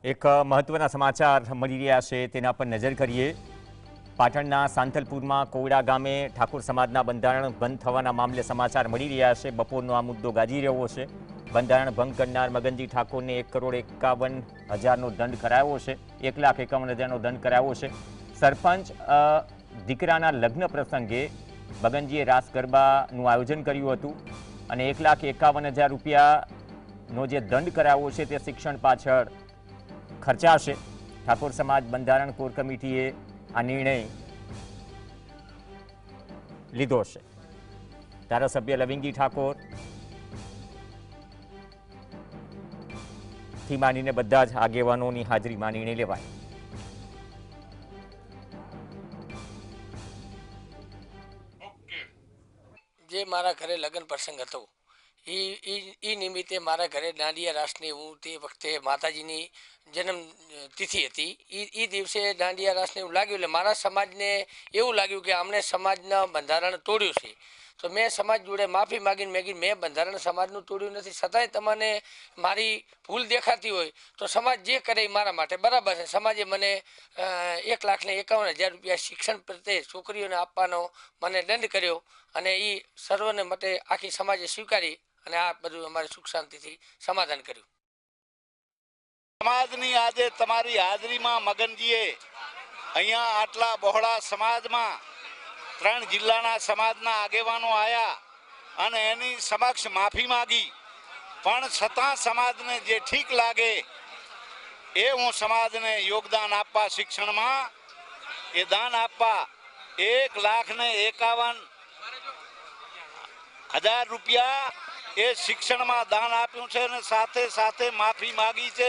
એક મહત્વના સમાચાર મળી રહ્યા છે તેના પર નજર કરીએ। પાટણના સાંથલપુરમાં કોયડા ગામે ઠાકોર સમાજના બંધારણ બંધ થવાના મામલે સમાચાર મળી રહ્યા છે। બપોરનો આ મુદ્દો ગાજી રહ્યો છે। બંધારણ ભંગ કરનાર મગનજી ઠાકોરને 1,51,000નો દંડ કરાયો છે। 1,51,000નો દંડ કરાયો છે। સરપંચ દીકરાના લગ્ન પ્રસંગે મગનજીએ રાસ ગરબાનું આયોજન કર્યું હતું અને 1,51,000 રૂપિયાનો જે દંડ કરાયો છે તે શિક્ષણ પાછળ ખર્ચાશે। ઠાકોર સમાજ બંધારણ કોર કમિટીએ આ નિર્ણય લીધો છે। ધારાસભ્ય લવિંગી ઠાકોર થી માંડીને બધા જ આગેવાનોની હાજરીમાં નિર્ણય લેવાયો। જે મારા ઘરે લગ્ન પ્રસંગ હતો એ નિમિત્તે મારા ઘરે દાંડિયા રાસની હું તે વખતે માતાજીની જન્મ તિથિ હતી એ દિવસે દાંડિયા રાસને એવું લાગ્યું એટલે મારા સમાજને એવું લાગ્યું કે આમણે સમાજના બંધારણ તોડ્યું છે। તો મેં સમાજ જોડે માફી માગીને મેં બંધારણ સમાજનું તોડ્યું નથી, છતાંય તમને મારી ભૂલ દેખાતી હોય તો સમાજ જે કરે એ મારા માટે બરાબર છે। સમાજે મને 1,51,000 રૂપિયા શિક્ષણ પ્રત્યે છોકરીઓને આપવાનો મને દંડ કર્યો અને એ સર્વને માટે આખી સમાજે સ્વીકારી અને આ બધું અમારે સુખ શાંતિથી સમાધાન કર્યું। સમાજની આજે તમારી હાજરીમાં મગનજીએ અહીંયા આટલા બહોળા સમાજમાં 3 જિલ્લાના સમાજના આગેવાનો આવ્યા અને એની સમક્ષ માફી માંગી, પણ છતાં સમાજને જે ઠીક લાગે એ હું સમાજને યોગદાન આપવા શિક્ષણમાં એ દાન આપવા 1,51,000 રૂપિયા એ શિક્ષણમાં દાન આપ્યું છે અને સાથે સાથે માફી માંગી છે।